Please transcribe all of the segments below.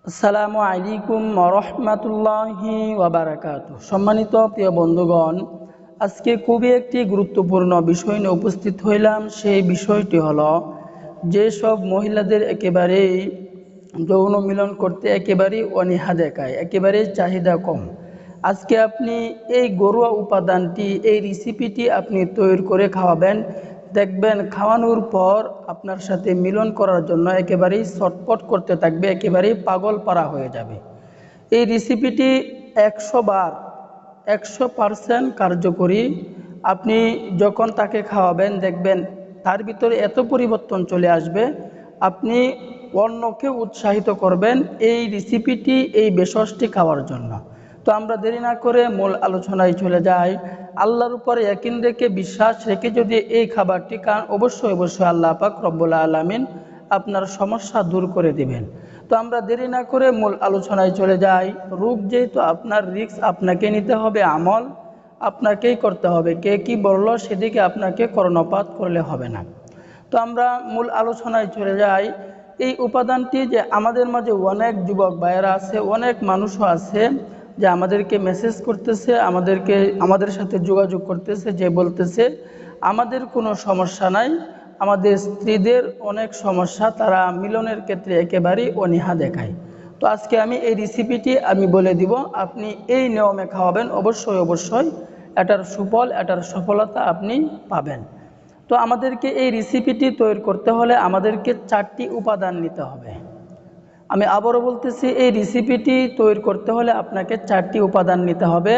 আসসালামু আলাইকুম ওয়া ওয়া বারাকাতুহু। সম্মানিত প্রিয় বন্ধুগণ, আজকে খুবই একটি গুরুত্বপূর্ণ বিষয় নিয়ে উপস্থিত হইলাম। সেই বিষয়টি হলো যেসব মহিলাদের একেবারেই যৌন মিলন করতে একেবারেই অনীহা দেখায়, একেবারেই চাহিদা কম। আজকে আপনি এই ঘরোয়া উপাদানটি, এই রেসিপিটি আপনি তৈরি করে খাওয়াবেন, দেখবেন খাওয়ানোর পর আপনার সাথে মিলন করার জন্য একেবারেই ছটফট করতে থাকবে, একেবারেই পাগল পারা হয়ে যাবে। এই রেসিপিটি 100 বার 100% কার্যকরী। আপনি যখন তাকে খাওয়াবেন দেখবেন তার ভিতরে এত পরিবর্তন চলে আসবে, আপনি অন্যকে উৎসাহিত করবেন এই রেসিপিটি, এই ভেষজটি খাওয়ার জন্য। তো আমরা দেরি না করে মূল আলোচনায় চলে যাই। আল্লাহর উপরে ইয়াকিন রেখে, বিশ্বাস রেখে যদি এই খাবারটি খান, অবশ্যই অবশ্যই আল্লাহ পাক রব্বুল আলামিন আপনার সমস্যা দূর করে দিবেন। তো আমরা দেরি না করে মূল আলোচনায় চলে যাই। রোগ যেহেতু আপনার, রিস্ক আপনাকে নিতে হবে, আমল আপনাকেই করতে হবে। কে কি বলল সেদিকে আপনাকে কর্ণপাত করলে হবে না। তো আমরা মূল আলোচনায় চলে যাই। এই উপাদানটি যে আমাদের মাঝে অনেক যুবক ভাইয়েরা আছে, অনেক মানুষও আছে যে আমাদেরকে মেসেজ করতেছে, আমাদের সাথে যোগাযোগ করতেছে, যে বলতেছে আমাদের কোনো সমস্যা নাই, আমাদের স্ত্রীদের অনেক সমস্যা, তারা মিলনের ক্ষেত্রে একেবারেই অনীহা দেখায়। তো আজকে আমি এই রেসিপিটি আমি বলে দিব, আপনি এই নিয়মে খাওয়াবেন, অবশ্যই অবশ্যই এটার সুফল, এটার সফলতা আপনি পাবেন। তো আমাদেরকে এই রেসিপিটি তৈরি করতে হলে আমাদেরকে 4টি উপাদান নিতে হবে। আমি আবারও বলতেছি, এই রেসিপিটি তৈরি করতে হলে আপনাকে 4টি উপাদান নিতে হবে।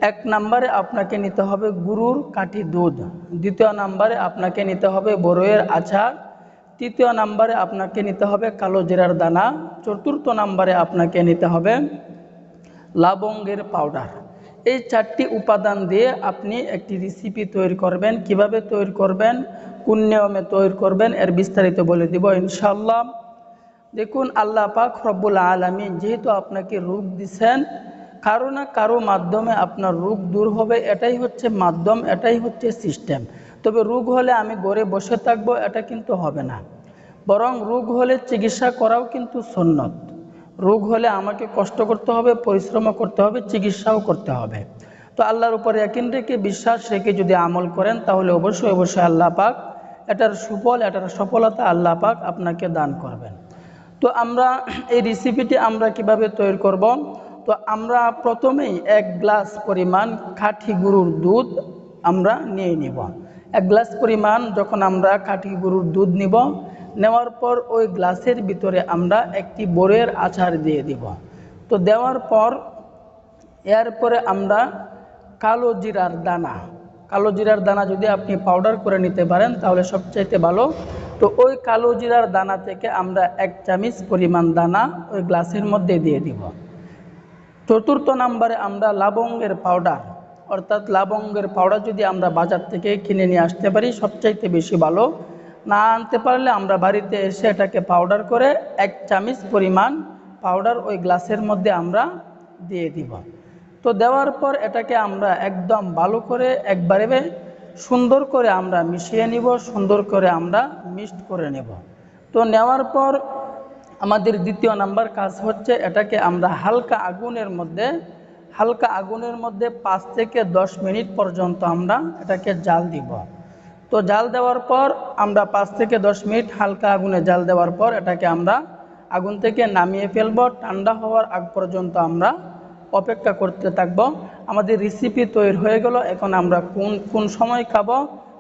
1 নম্বরে আপনাকে নিতে হবে গরুর কাঠি দুধ, 2য় নম্বরে আপনাকে নিতে হবে বড়ইয়ের আচার, 3য় নম্বরে আপনাকে নিতে হবে কালো জিরার দানা, 4র্থ নম্বরে আপনাকে নিতে হবে লবঙ্গের পাউডার। এই 4টি উপাদান দিয়ে আপনি একটি রেসিপি তৈরি করবেন। কিভাবে তৈরি করবেন, কোন নিয়মে তৈরি করবেন, এর বিস্তারিত বলে দিব ইনশাআল্লাহ। দেখুন, আল্লাহ পাক রব্বুল আলামিন যেহেতু আপনাকে রোগ দিচ্ছেন, কারো না কারো মাধ্যমে আপনার রোগ দূর হবে, এটাই হচ্ছে মাধ্যম, এটাই হচ্ছে সিস্টেম। তবে রোগ হলে আমি ঘরে বসে থাকবো, এটা কিন্তু হবে না। বরং রোগ হলে চিকিৎসা করাও কিন্তু সুন্নত। রোগ হলে আমাকে কষ্ট করতে হবে, পরিশ্রমও করতে হবে, চিকিৎসাও করতে হবে। তো আল্লাহর উপরে ইয়াকিন রেখে, বিশ্বাস রেখে যদি আমল করেন, তাহলে অবশ্যই অবশ্যই আল্লাহ পাক এটার সুফল, এটার সফলতা আল্লাহ পাক আপনাকে দান করবেন। তো আমরা এই রেসিপিটি আমরা কিভাবে তৈরি করব। তো আমরা প্রথমেই 1 গ্লাস পরিমাণ খাঁটি গরুর দুধ আমরা নিয়ে নিব। 1 গ্লাস পরিমাণ যখন আমরা খাঁটি গরুর দুধ নিব, নেওয়ার পর ওই গ্লাসের ভিতরে আমরা একটি বড়ইয়ের আচার দিয়ে দিব। তো দেওয়ার পর এরপরে আমরা কালো জিরার দানা, কালো জিরার দানা যদি আপনি পাউডার করে নিতে পারেন তাহলে সবচাইতে ভালো। তো ওই কালো জিরার দানা থেকে আমরা 1 চামচ পরিমাণ দানা ওই গ্লাসের মধ্যে দিয়ে দিব। 4র্থ নম্বরে আমরা লবঙ্গের পাউডার, অর্থাৎ লবঙ্গের পাউডার যদি আমরা বাজার থেকে কিনে নিয়ে আসতে পারি সবচাইতে বেশি ভালো। না আনতে পারলে আমরা বাড়িতে এসে এটাকে পাউডার করে 1 চামচ পরিমাণ পাউডার ওই গ্লাসের মধ্যে আমরা দিয়ে দিব। তো দেওয়ার পর এটাকে আমরা একদম ভালো করে একবারে সুন্দর করে আমরা মিশিয়ে নিব, সুন্দর করে আমরা মিক্সড করে নেব। তো নেওয়ার পর আমাদের 2য় নাম্বার কাজ হচ্ছে, এটাকে আমরা হালকা আগুনের মধ্যে 5 থেকে 10 মিনিট পর্যন্ত আমরা এটাকে জাল দিব। তো জাল দেওয়ার পর আমরা 5 থেকে 10 মিনিট হালকা আগুনে জাল দেওয়ার পর এটাকে আমরা আগুন থেকে নামিয়ে ফেলব। ঠান্ডা হওয়ার আগ পর্যন্ত আমরা অপেক্ষা করতে থাকব। আমাদের রেসিপি তৈরি হয়ে গেল। এখন আমরা কোন সময় খাবো,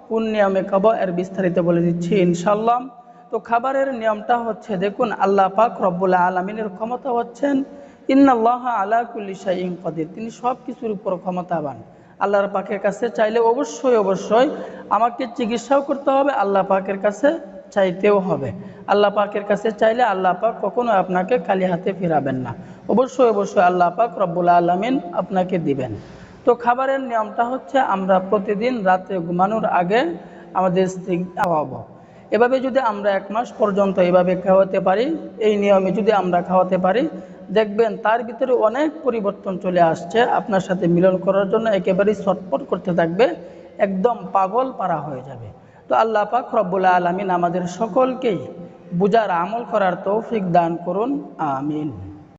কোন নিয়মে খাবো, এর বিস্তারিত বলে দিচ্ছি ইনশাআল্লাহ। তো খাবারের নিয়মটা হচ্ছে, দেখুন আল্লাহ পাক রব্বুল আলামিনের ক্ষমতা হচ্ছেন ইন্নাল্লাহা আলা কুল্লি শাইইন কাদির, তিনি সব কিছুর উপর ক্ষমতাবান। আল্লাহর পাকের কাছে চাইলে অবশ্যই অবশ্যই আমাকে চিকিৎসাও করতে হবে, আল্লাহ পাকের কাছে চাইতেও হবে। আল্লাহ পাকের কাছে চাইলে আল্লাহ পাক কখনো আপনাকে খালি হাতে ফিরাবেন না, অবশ্যই অবশ্যই আল্লাহ পাক রব্বুল আলামিন আপনাকে দিবেন। তো খাবারের নিয়মটা হচ্ছে, আমরা প্রতিদিন রাতে ঘুমানোর আগে আমাদের স্ত্রী খাওয়াবো। এভাবে যদি আমরা 1 মাস পর্যন্ত এভাবে খাওয়াতে পারি, এই নিয়মে যদি আমরা খাওয়াতে পারি, দেখবেন তার ভিতরে অনেক পরিবর্তন চলে আসছে। আপনার সাথে মিলন করার জন্য একেবারেই ছটফট করতে থাকবে, একদম পাগল পারা হয়ে যাবে। তো আল্লাহ পাক রব্বুল আলামিন আমাদের সকলকেই বুঝার, আমল করার তৌফিক দান করুন, আমিন।